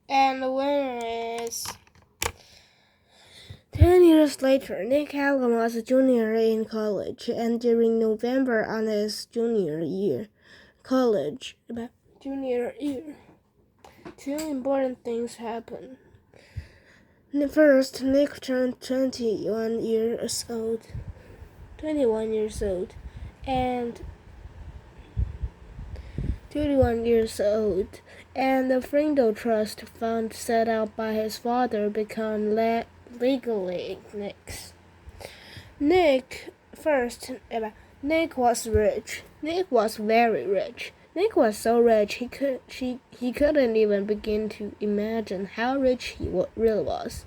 And the winner is 10 years later. Nick Hallam was a junior in college, and during November on his junior year, two important things happened. First, Nick turned 21 years old, and 21 years old, and the Frindle Trust Fund set up by his father became legally Nick's. Nick was rich. Nick was very rich. Nick was so rich he couldn't even begin to imagine how rich he really was.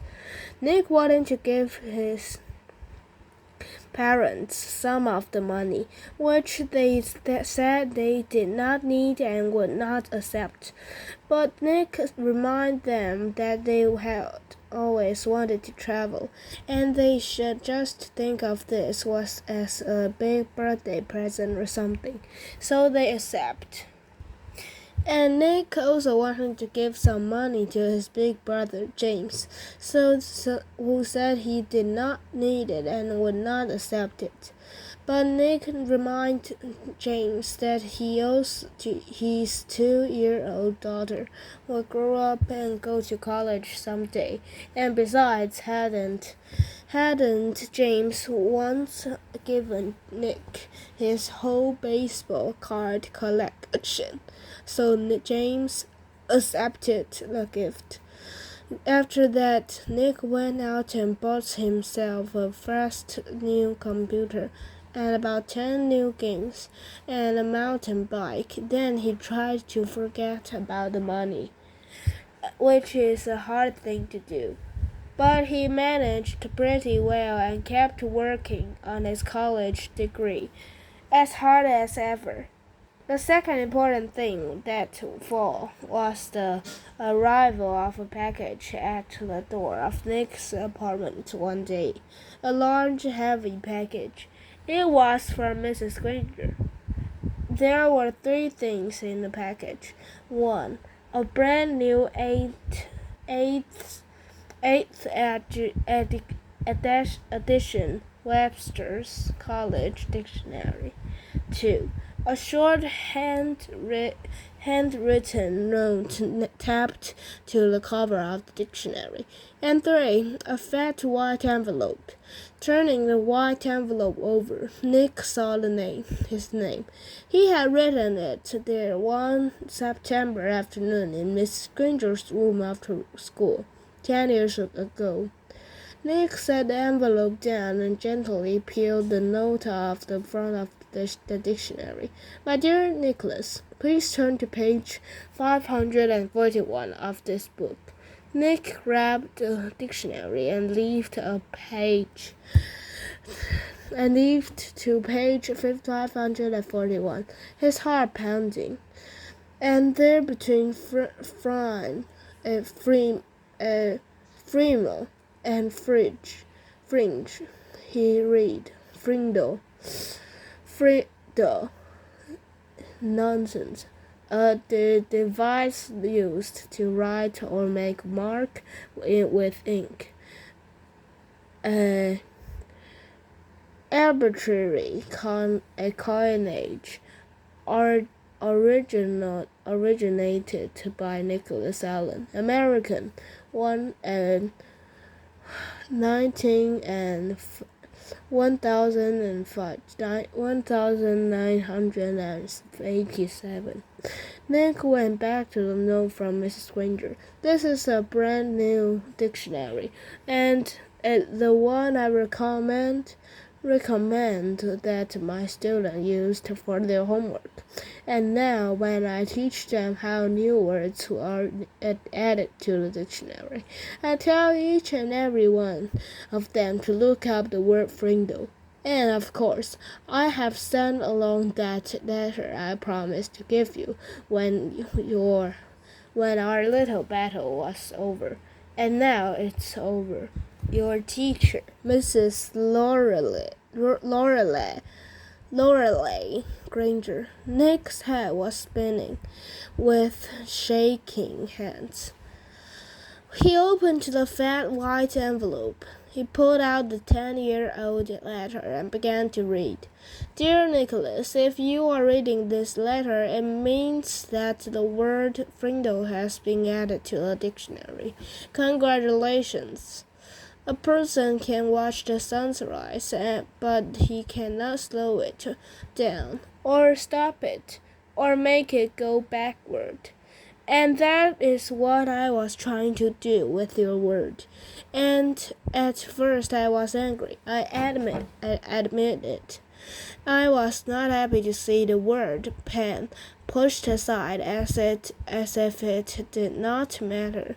Nick wanted to give his parents some of the money, which they said they did not need and would not accept. But Nick reminded them that they had always wanted to travel, and they should just think of this was as a big birthday present or something. So they accept. And Nick also wanted to give some money to his big brother James, who said he did not need it and would not accept it. But Nick reminded James that he owes to his 2-year-old daughter will grow up and go to college someday. And besides, hadn't James once given Nick his whole baseball card collection? So James accepted the gift. After that, Nick went out and bought himself a fast new computer and about 10 new games and a mountain bike. Then he tried to forget about the money, which is a hard thing to do. But he managed pretty well and kept working on his college degree as hard as ever. The second important thing that fall was the arrival of a package at the door of Nick's apartment one day. A large, heavy package. It was from Mrs. Granger. There were 3 things in the package. 1. A brand new 8th edition Webster's College Dictionary. 2. A short handwritten note tapped to the cover of the dictionary. And 3. A fat white envelope. Turning the white envelope over, Nick saw his name. He had written it there one September afternoon in Miss Granger's room after school, 10 years ago. Nick set the envelope down and gently peeled the note off the front of the dictionary. My dear Nicholas, please turn to page 541 of this book. Nick grabbed the dictionary and leafed to page 541, his heart pounding. And there between Frindle and Fringe, he read Frindle. Nonsense. The device used to write or make mark with ink. Arbitrary coinage originated by Nicholas Allen, American, 1987. Nick went back to the note from Mrs. Granger. This is a brand new dictionary, and the one I recommend that my students used for their homework. And now, when I teach them how new words are added to the dictionary, I tell each and every one of them to look up the word Frindle. And of course, I have sent along that letter I promised to give you when our little battle was over. And now it's over. Your teacher, Mrs. Lorelei Granger. Nick's head was spinning with shaking hands. He opened the fat white envelope. He pulled out the 10-year-old letter and began to read. Dear Nicholas, if you are reading this letter, it means that the word Frindle has been added to the dictionary. Congratulations. A person can watch the sunrise, but he cannot slow it down, or stop it, or make it go backward. And that is what I was trying to do with your word. And at first I was angry. I admit it. I was not happy to see the word pen pushed aside as if it did not matter.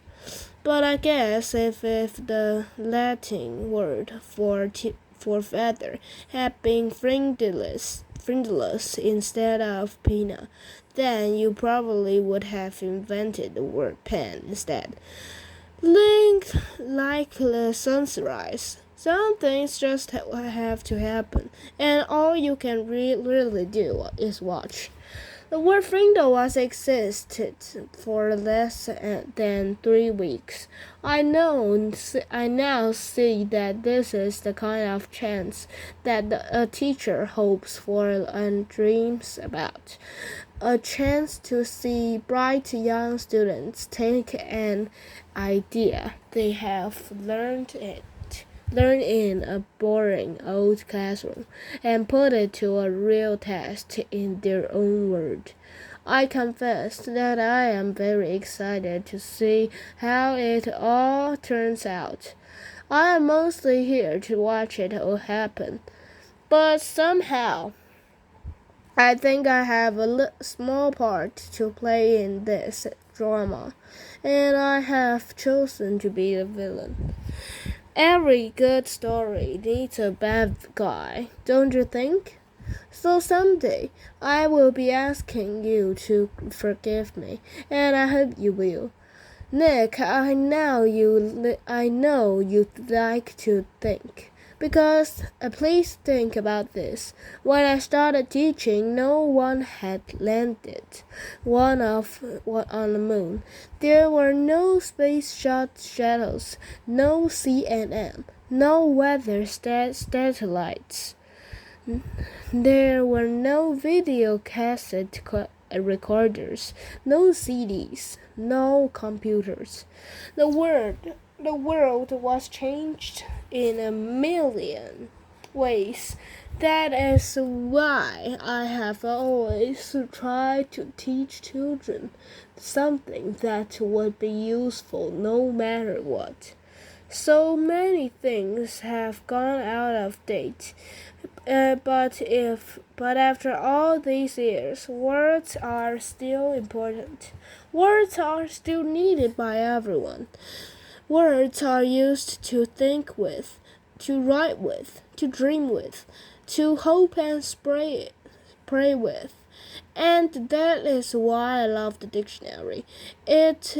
But I guess if the Latin word for feather had been frindleless instead of pinna, then you probably would have invented the word pen instead. Like the sunrise. Some things just have to happen, and all you can really do is watch. The word Frindle was existed for less than 3 weeks. I now see that this is the kind of chance that a teacher hopes for and dreams about. A chance to see bright young students take an idea they have learned in a boring old classroom and put it to a real test in their own word. I confess that I am very excited to see how it all turns out. I am mostly here to watch it all happen, but somehow I think I have a small part to play in this drama, and I have chosen to be the villain. Every good story needs a bad guy, don't you think? So someday I will be asking you to forgive me, and I hope you will. Nick, I know you'd like to think. Because please think about this. When I started teaching, no one had landed on the moon. There were no space shuttles, no CNN, no weather satellites. There were no video cassette recorders, no CDs, no computers. The world was changed in a million ways. That is why I have always tried to teach children something that would be useful no matter what. So many things have gone out of date. But after all these years, words are still important. Words are still needed by everyone. Words are used to think with, to write with, to dream with, to hope and pray with. And that is why I love the dictionary. It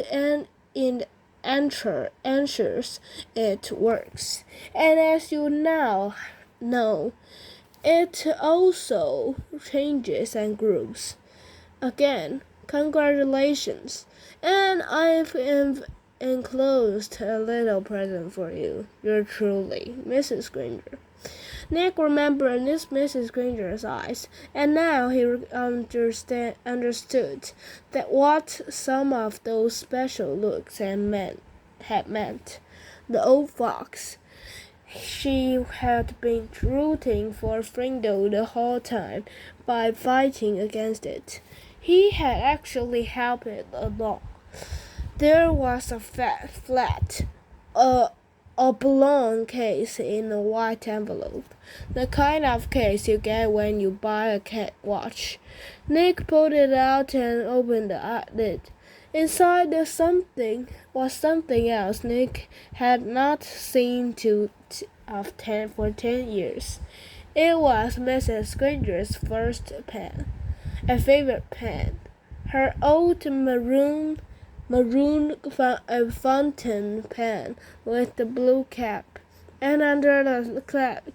answers, it works. And as you now know, it also changes and grows. Again, congratulations. And I've enclosed a little present for you. Yours truly, Mrs. Granger. Nick remembered Mrs. Granger's eyes, and now he understood that what some of those special looks had meant. The old fox. She had been rooting for Frindle the whole time by fighting against it. He had actually helped it along. There was a flat, oblong case in a white envelope, the kind of case you get when you buy a cat watch. Nick pulled it out and opened the lid. Inside was something else Nick had not seen for 10 years. It was Mrs. Granger's first pen, a favorite pen, her old maroon fountain pen with the blue cap, and under the cap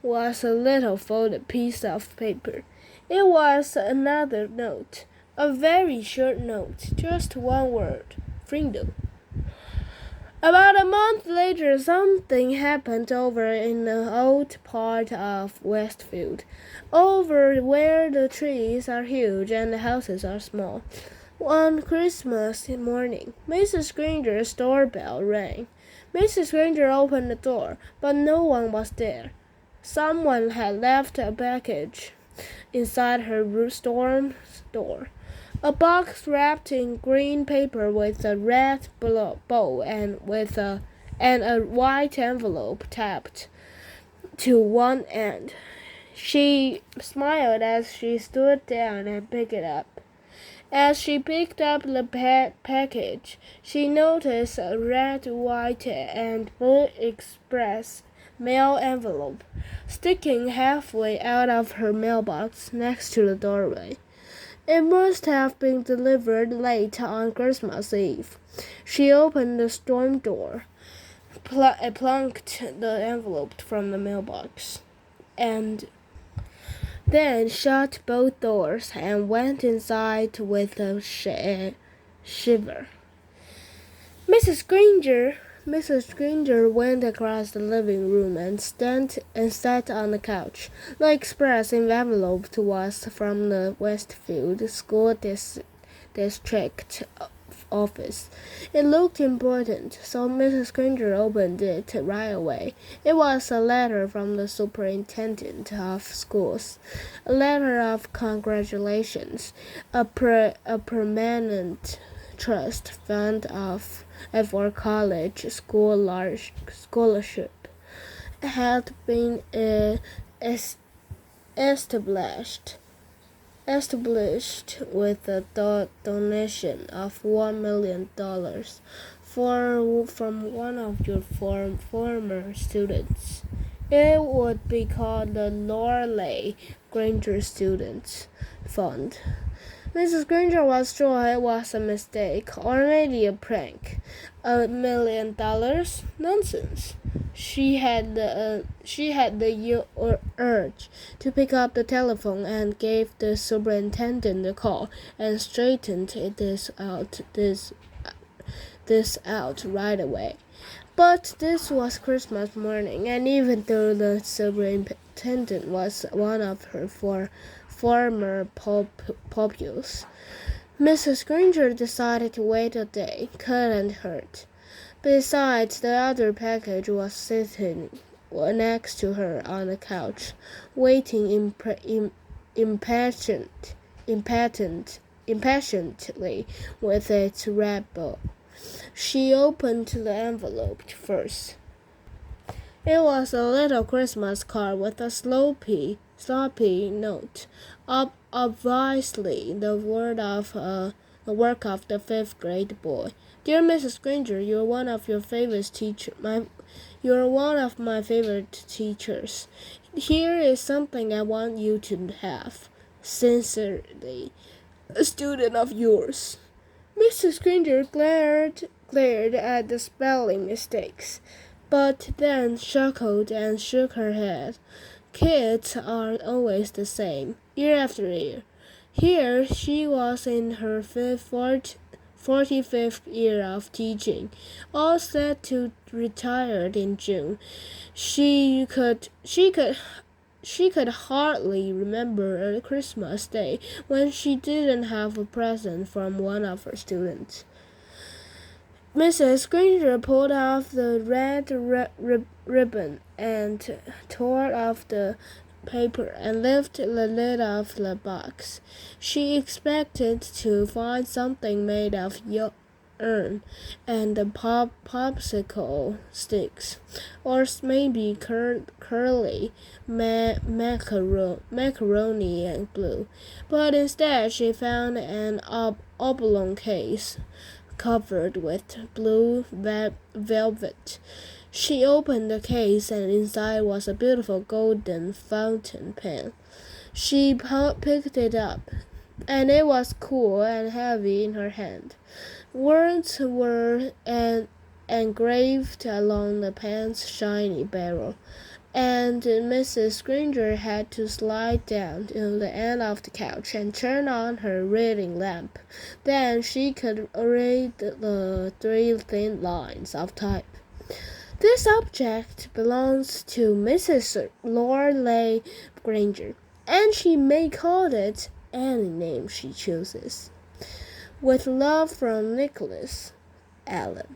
was a little folded piece of paper. It was another note, a very short note, just one word, Frindle. About a month later, something happened over in the old part of Westfield, over where the trees are huge and the houses are small. One Christmas morning, Mrs. Granger's doorbell rang. Mrs. Granger opened the door, but no one was there. Someone had left a package inside her storm door. A box wrapped in green paper with a red bow and a white envelope tapped to one end. She smiled as she stood down and picked it up. As she picked up the package, she noticed a red, white, and blue express mail envelope sticking halfway out of her mailbox next to the doorway. It must have been delivered late on Christmas Eve. She opened the storm door, plunked the envelope from the mailbox, and then shut both doors and went inside with a shiver. Mrs. Granger went across the living room and sat on the couch. The express envelope was from the Westfield School District office. It looked important, so Mrs. Granger opened it right away. It was a letter from the superintendent of schools, a letter of congratulations, a permanent trust fund for college scholarship had been established with a donation of $1 million from one of your former students. It would be called the Lorelei Granger Students Fund. Mrs. Granger was sure it was a mistake, or maybe a prank. $1 million? Nonsense. She had the urge to pick up the telephone and gave the superintendent a call and straightened this out right away. But this was Christmas morning, and even though the superintendent was one of her former pupils, Mrs. Granger decided to wait a day. Couldn't hurt. Besides, the other package was sitting next to her on the couch, waiting impatiently with its red bow. She opened the envelope first. It was a little Christmas card with a sloppy note, obviously the work of the fifth-grade boy. Dear Mrs. Granger, you're one of my favorite teachers. Here is something I want you to have. Sincerely, a student of yours. Mrs. Granger glared at the spelling mistakes, but then chuckled and shook her head. Kids aren't always the same, year after year. Here she was in her 45th year of teaching, all set to retire in June. She could hardly remember a Christmas day when she didn't have a present from one of her students. Mrs. Granger pulled off the red ribbon and tore off the paper and lifted the lid of the box. She expected to find something made of yarn and popsicle sticks, or maybe curly macaroni and blue. But instead, she found an oblong case covered with blue velvet. She opened the case, and inside was a beautiful golden fountain pen. She picked it up, and it was cool and heavy in her hand. Words were engraved along the pen's shiny barrel. and Mrs. Granger had to slide down to the end of the couch and turn on her reading lamp. Then she could read the three thin lines of type. This object belongs to Mrs. Lorelei Granger, and she may call it any name she chooses. With love from Nicholas Allen.